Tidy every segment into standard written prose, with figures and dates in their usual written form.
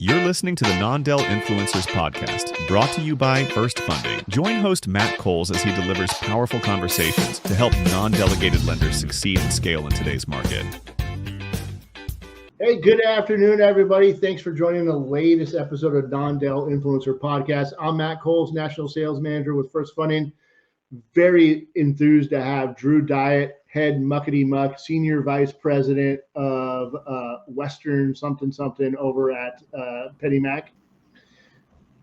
You're listening to the Non-Del Influencers Podcast, brought to you by First Funding. Join host Matt Coles as he delivers powerful conversations to help non-delegated lenders succeed and scale in today's market. Hey, good afternoon, everybody. Thanks for joining the latest episode of Non-Del Influencer Podcast. I'm Matt Coles, National Sales Manager with First Funding. Very enthused to have Drew Dyet, Head Muckety Muck, Senior Vice President of Western something over at Pennymac.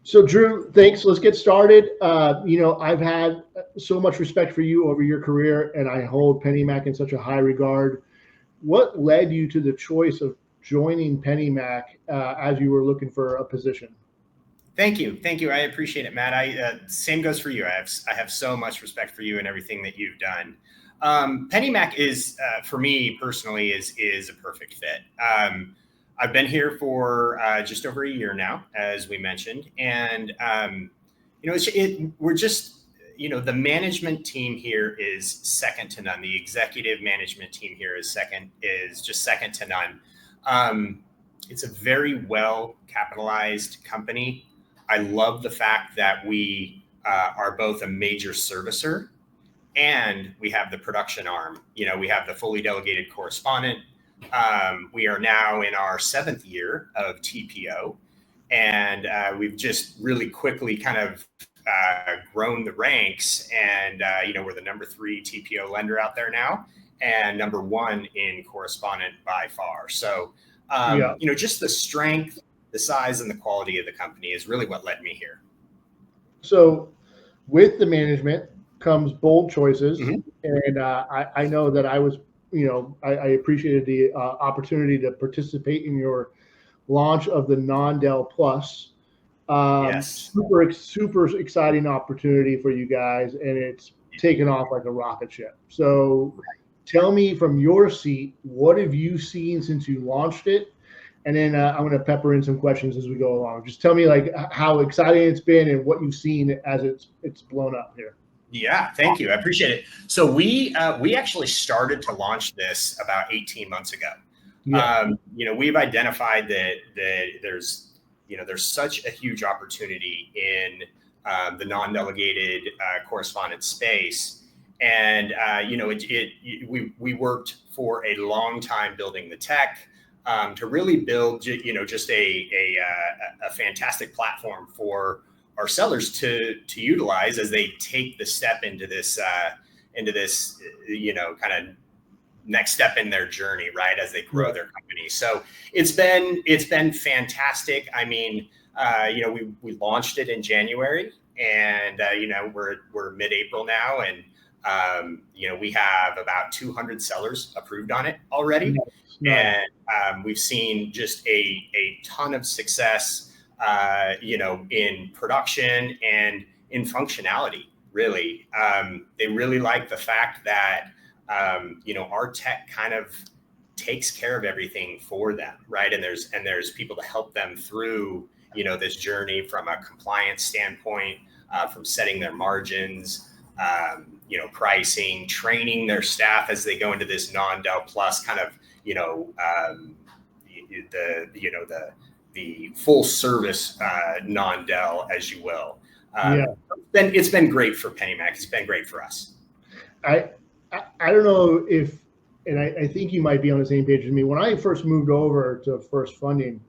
So, Drew, thanks. Let's get started. I've had so much respect for you over your career, and I hold Pennymac in such a high regard. What led you to the choice of joining Pennymac as you were looking for a position? Thank you. I appreciate it, Matt. Same goes for you. I have so much respect for you and everything that you've done. Pennymac is, for me personally, is a perfect fit. I've been here for just over a year now, as we mentioned, and we're just, the management team here is second to none. The executive management team here is just second to none. It's a very well capitalized company. I love the fact that we are both a major servicer and we have the production arm. We have the fully delegated correspondent. We are now in our 7th year of TPO, and we've just really quickly kind of grown the ranks. And, we're the number 3 TPO lender out there now and number 1 in correspondent by far. So, just the strength, the size and the quality of the company is really what led me here. So with the management comes bold choices. Mm-hmm. And I know that I was, I appreciated the opportunity to participate in your launch of the Non-Del Plus. Yes. Super exciting opportunity for you guys. And it's taken off like a rocket ship. So tell me from your seat, what have you seen since you launched it? And then I'm going to pepper in some questions as we go along. Just tell me like how exciting it's been and what you've seen as it's blown up here. Yeah, thank you. I appreciate it. So we actually started to launch this about 18 months ago. Yeah. We've identified that there's such a huge opportunity in the non-delegated correspondent space. And, we worked for a long time building the tech. To really build, just a fantastic platform for our sellers to utilize as they take the step into this kind of next step in their journey, right, as they grow their company. So it's been fantastic. I mean, we launched it in January, and we're mid-April now, and we have about 200 sellers approved on it already. Nice. And we've seen just a ton of success, in production and in functionality, really. They really like the fact that, our tech kind of takes care of everything for them, right? And there's people to help them through, this journey from a compliance standpoint, from setting their margins, pricing, training their staff as they go into this Non-Del Plus kind of, the full service non-Del, as you will. It's been great for Pennymac. It's been great for us. I don't know if, and I think you might be on the same page as me. When I first moved over to First Funding,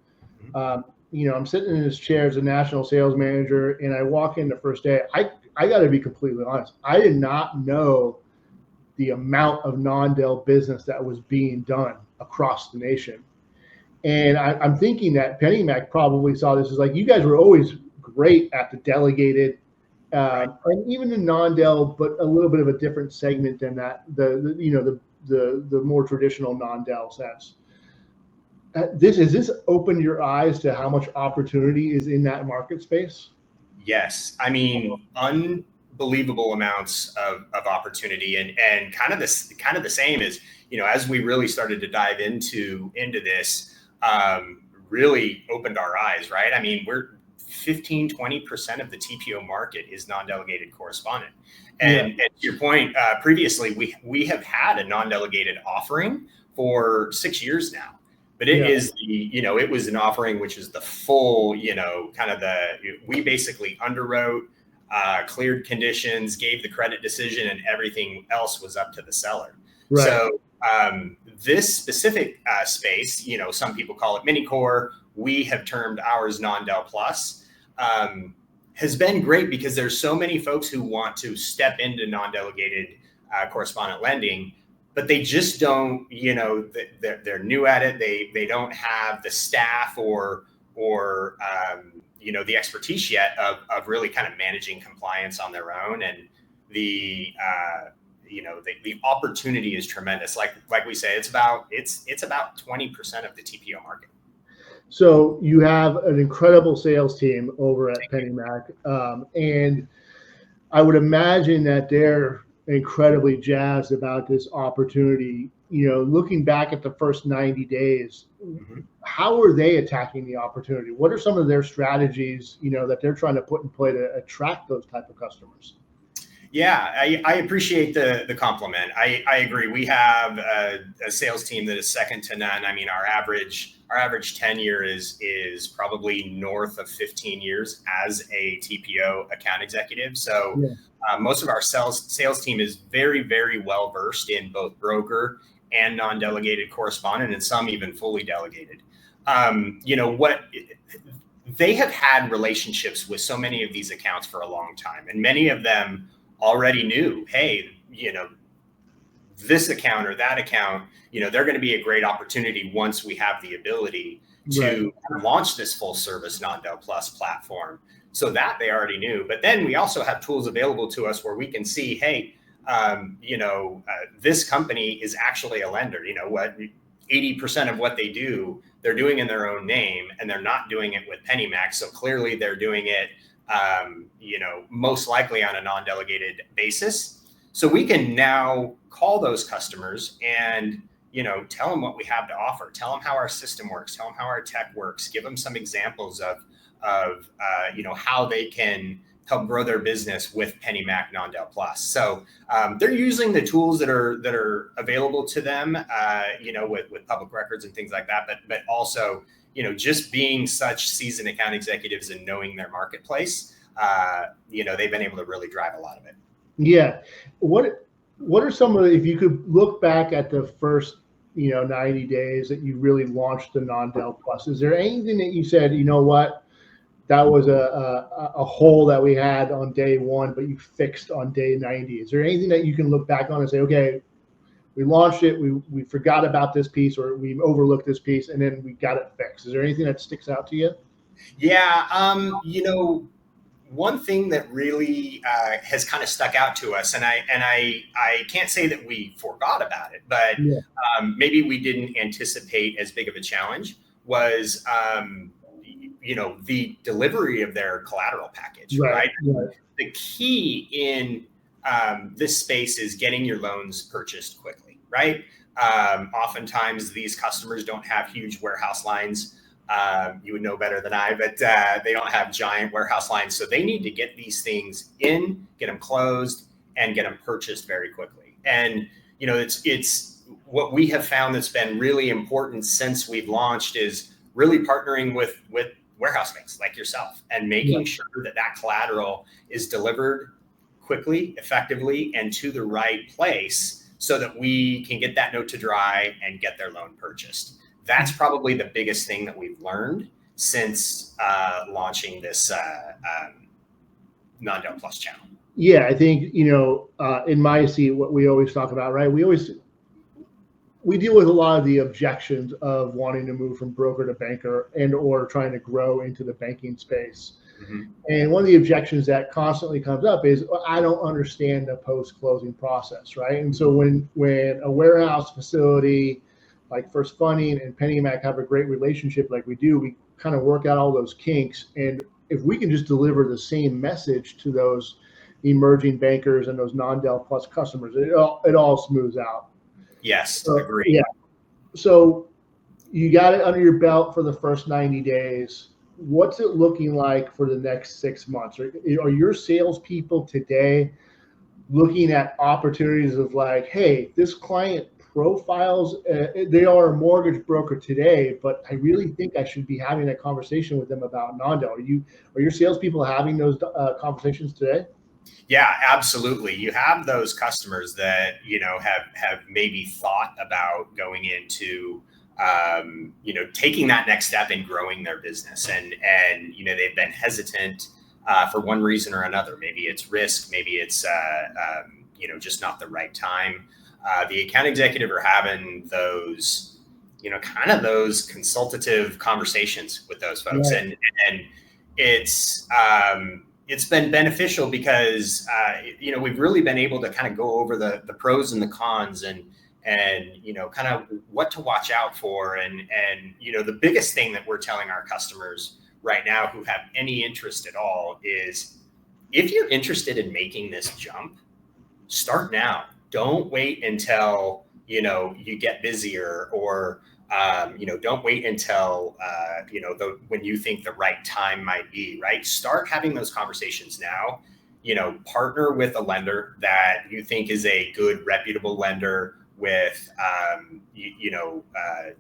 I'm sitting in this chair as a national sales manager, and I walk in the first day. I got to be completely honest. I did not know the amount of non-Del business that was being done across the nation. And I'm thinking that Pennymac probably saw this as like, you guys were always great at the delegated, and even the non-Del, but a little bit of a different segment than that, the more traditional non-Del sense. Has this opened your eyes to how much opportunity is in that market space? Yes. I mean, unbelievable amounts of opportunity, and kind of the same as, as we really started to dive into this, really opened our eyes, right? I mean, we're 15-20% of the TPO market is non-delegated correspondent. And to your point, previously, we have had a non-delegated offering for 6 years now. but it is it was an offering which is the full, we basically underwrote, cleared conditions, gave the credit decision, and everything else was up to the seller. Right. So this specific space, some people call it mini core. We have termed ours Non-Del Plus. Has been great because there's so many folks who want to step into non-delegated correspondent lending, but they just don't, they're new at it. They don't have the staff or the expertise yet of really kind of managing compliance on their own. And the opportunity is tremendous. Like we say, it's about 20% of the TPO market. So you have an incredible sales team over at Pennymac, and I would imagine that they're incredibly jazzed about this opportunity. Looking back at the first 90 days, how are they attacking the opportunity? What are some of their strategies, that they're trying to put in play to attract those type of customers? Yeah, I appreciate the compliment. I agree. We have a sales team that is second to none. I mean, our average tenure is probably north of 15 years as a TPO account executive. So most of our sales team is very, very well versed in both broker and non-delegated correspondent, and some even fully delegated. They have had relationships with so many of these accounts for a long time, and many of them already knew, hey, this account or that account, they're going to be a great opportunity once we have the ability to launch this full service Non-Del Plus platform. So that they already knew. But then we also have tools available to us where we can see, hey, this company is actually a lender. 80% of what they do, they're doing in their own name, and they're not doing it with Pennymac. So clearly they're doing it most likely on a non-delegated basis. So we can now call those customers and, tell them what we have to offer, tell them how our system works, tell them how our tech works, give them some examples of how they can help grow their business with Pennymac Non-Del Plus. So they're using the tools that are available to them, with public records and things like that, but also, just being such seasoned account executives and knowing their marketplace, they've been able to really drive a lot of it. Yeah. What are some of if you could look back at the first, 90 days that you really launched the Non-Del Plus, is there anything that you said, that was a hole that we had on day one, but you fixed on day 90? Is there anything that you can look back on and say, okay, we launched it, we forgot about this piece, or we overlooked this piece, and then we got it fixed? Is there anything that sticks out to you? Yeah, one thing that really has kind of stuck out to us, and I can't say that we forgot about it, but maybe we didn't anticipate as big of a challenge, was the delivery of their collateral package, right? The key in this space is getting your loans purchased quickly, right? Oftentimes these customers don't have huge warehouse lines. You would know better than I, but they don't have giant warehouse lines. So they need to get these things in, get them closed, and get them purchased very quickly. And, it's what we have found that's been really important since we've launched is really partnering with warehouse banks like yourself and making sure that collateral is delivered quickly, effectively, and to the right place so that we can get that note to dry and get their loan purchased. That's probably the biggest thing that we've learned since launching this Non-Del Plus channel. Yeah, I think, in my seat, what we always talk about, right? We deal with a lot of the objections of wanting to move from broker to banker and or trying to grow into the banking space. And one of the objections that constantly comes up is, I don't understand the post-closing process, right? And so when a warehouse facility like First Funding and Pennymac have a great relationship like we do, we kind of work out all those kinks. And if we can just deliver the same message to those emerging bankers and those Non-Del Plus customers, it all smooths out. Yes, agree. Yeah. So you got it under your belt for the first 90 days. What's it looking like for the next 6 months? Are your salespeople today looking at opportunities of like, hey, this client profiles. They are a mortgage broker today, but I really think I should be having that conversation with them about non-del. Are your salespeople having those conversations today? Yeah, absolutely. You have those customers that, have maybe thought about going into, taking that next step and growing their business. And they've been hesitant for one reason or another. Maybe it's risk, maybe it's, just not the right time. The account executive are having those, kind of those consultative conversations with those folks. Yeah. And it's been beneficial because, we've really been able to kind of go over the pros and the cons and kind of what to watch out for. And the biggest thing that we're telling our customers right now who have any interest at all is, if you're interested in making this jump, start now. Don't wait until, you get busier, or, don't wait until, when you think the right time might be, right? Start having those conversations now. Partner with a lender that you think is a good, reputable lender with,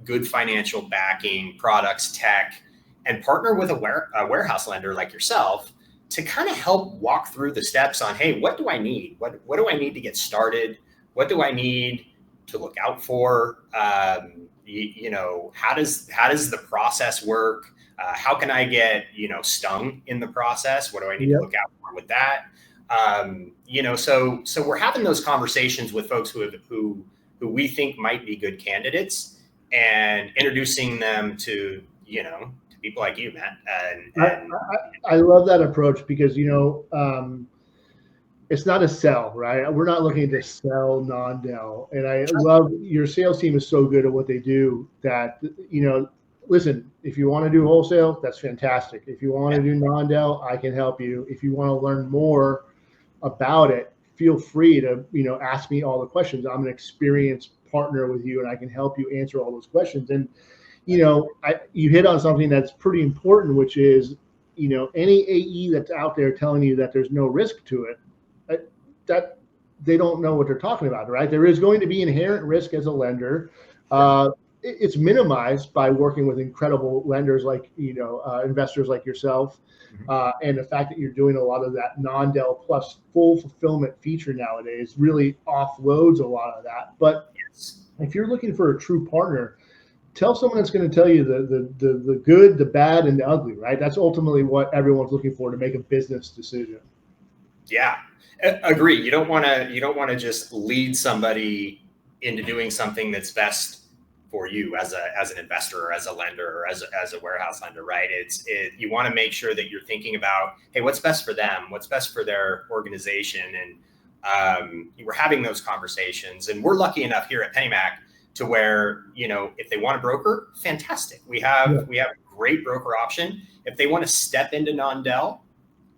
good financial backing, products, tech, and partner with a warehouse lender like yourself to kind of help walk through the steps on, hey, what do I need? What do I need to get started? What do I need to look out for? How does the process work? How can I get, stung in the process? What do I need to look out for with that? So we're having those conversations with folks who we think might be good candidates, and introducing them to, people like you, Matt. And I love that approach because, it's not a sell, right? We're not looking to sell non-del. And I love your sales team is so good at what they do that, listen, if you want to do wholesale, that's fantastic. If you want to do non-del, I can help you. If you want to learn more about it, feel free to, ask me all the questions. I'm an experienced partner with you, and I can help you answer all those questions. And, you hit on something that's pretty important, which is, any AE that's out there telling you that there's no risk to it, that they don't know what they're talking about, right? There is going to be inherent risk as a lender. It's minimized by working with incredible lenders like, investors like yourself, and the fact that you're doing a lot of that non-del plus full fulfillment feature nowadays really offloads a lot of that. But if you're looking for a true partner, tell someone that's going to tell you the good, the bad, and the ugly, right? That's ultimately what everyone's looking for to make a business decision. Yeah, agree. You don't want to just lead somebody into doing something that's best for you as an investor, or as a lender, or as a warehouse lender, right? You want to make sure that you're thinking about, hey, what's best for them? What's best for their organization? And we're having those conversations, and we're lucky enough here at Pennymac to where, if they want a broker, fantastic. We have a great broker option. If they want to step into non-del,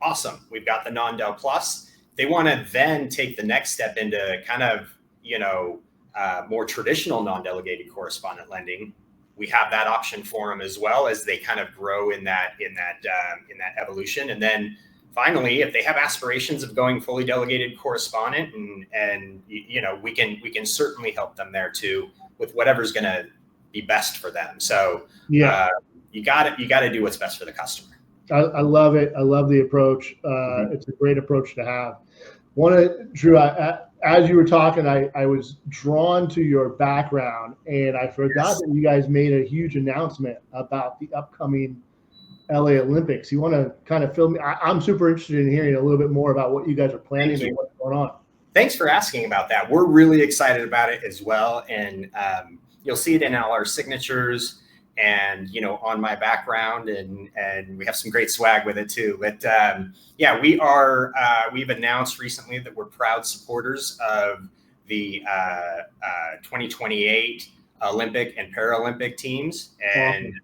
awesome. We've got the non-del plus. If they want to then take the next step into kind of, more traditional non-delegated correspondent lending, we have that option for them as well, as they kind of grow in that evolution. And then finally, if they have aspirations of going fully delegated correspondent, and we can certainly help them there too, with whatever's going to be best for them. So you got to do what's best for the customer. I love it. I love the approach. It's a great approach to have. Drew, as you were talking, I was drawn to your background, and I forgot that you guys made a huge announcement about the upcoming LA Olympics. You want to kind of fill me? I'm super interested in hearing a little bit more about what you guys are planning and what's going on. Thanks for asking about that. We're really excited about it as well. And you'll see it in all our signatures and, on my background, and we have some great swag with it too. But we've announced recently that we're proud supporters of the 2028 Olympic and Paralympic teams. And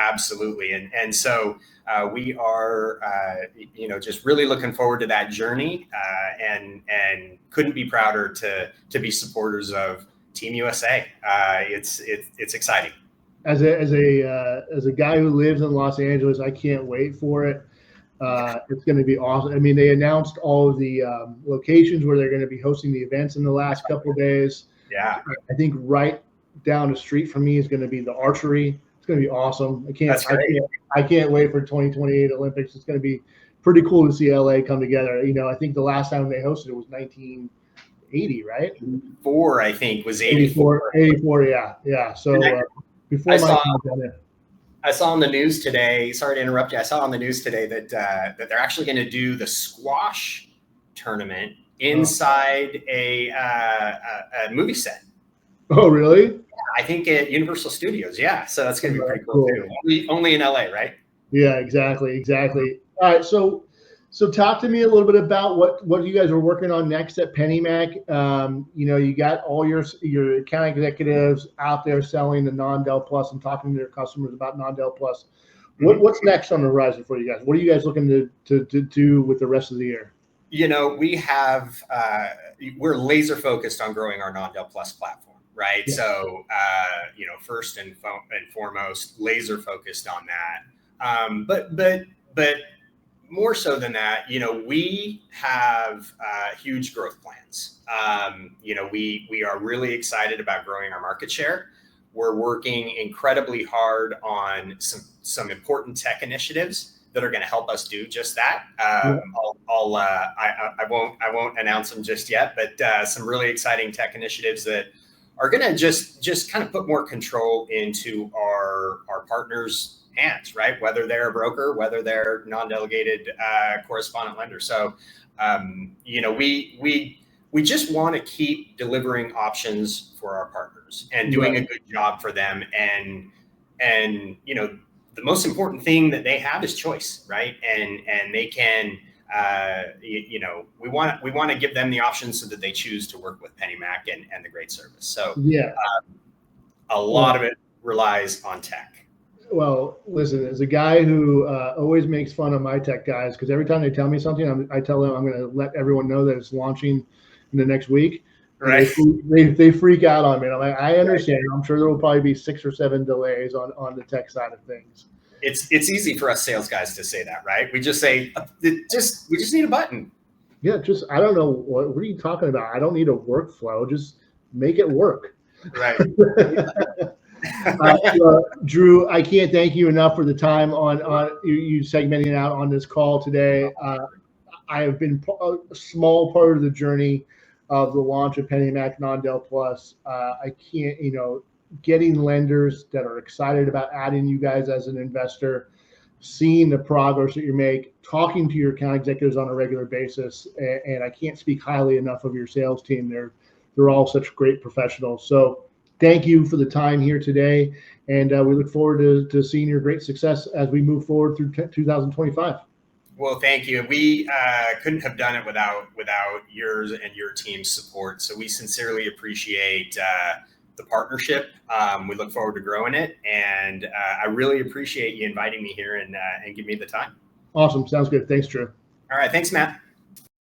absolutely. And so we are, just really looking forward to that journey, and couldn't be prouder to be supporters of Team USA. It's exciting. As a guy who lives in Los Angeles, I can't wait for it. It's going to be awesome. I mean, they announced all of the locations where they're going to be hosting the events in the last couple of days. Yeah. I think right down the street from me is going to be the archery. It's going to be awesome. I can't wait for 2028 Olympics. It's going to be pretty cool to see LA come together. I think the last time they hosted it was 1980, right? 4, I think, was 84. 84, yeah. So before my time down there. I saw on the news today, sorry to interrupt you, I saw on the news today that they're actually going to do the squash tournament inside a movie set. Oh, really? I think at Universal Studios. Yeah. So that's going to be pretty cool too. Only in LA, right? Yeah, exactly. All right. So talk to me a little bit about what you guys are working on next at Pennymac. You got all your account executives out there selling the Non-Del Plus and talking to their customers about Non-Del Plus. What's next on the horizon for you guys? What are you guys looking to do with the rest of the year? We have, we're laser focused on growing our Non-Del Plus platform, right? Yeah. So, first and foremost, laser focused on that. But more so than that, we have huge growth plans. We are really excited about growing our market share. We're working incredibly hard on some important tech initiatives that are going to help us do just that. I won't announce them just yet, but some really exciting tech initiatives that are going to just kind of put more control into our partners' hands, right? Whether they're a broker, whether they're non-delegated correspondent lender. So, we just want to keep delivering options for our partners and doing a good job for them. And the most important thing that they have is choice, right? And they can, we want to give them the options so that they choose to work with Pennymac and the great service. So a lot of it relies on tech. Well, listen, as a guy who always makes fun of my tech guys, because every time they tell me something, I tell them I'm going to let everyone know that it's launching in the next week. Right. They freak out on me. I'm like, I understand. I'm sure there will probably be 6 or 7 delays on the tech side of things. It's easy for us sales guys to say that, right? We just say, we just need a button. Yeah, I don't know. What are you talking about? I don't need a workflow. Just make it work. Right. Drew, I can't thank you enough for the time on you segmenting out on this call today. I have been a small part of the journey of the launch of Pennymac Non-Del Plus. I can't, getting lenders that are excited about adding you guys as an investor, seeing the progress that you make, talking to your account executives on a regular basis, and I can't speak highly enough of your sales team. They're all such great professionals. So thank you for the time here today, and we look forward to seeing your great success as we move forward through 2025. Well, thank you. We couldn't have done it without yours and your team's support. So we sincerely appreciate the partnership. We look forward to growing it, and I really appreciate you inviting me here and giving me the time. Awesome. Sounds good. Thanks, Drew. All right. Thanks, Matt.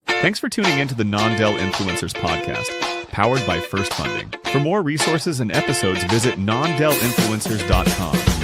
Thanks for tuning into the Non-Del Influencers podcast, powered by First Funding. For more resources and episodes, visit nondelinfluencers.com.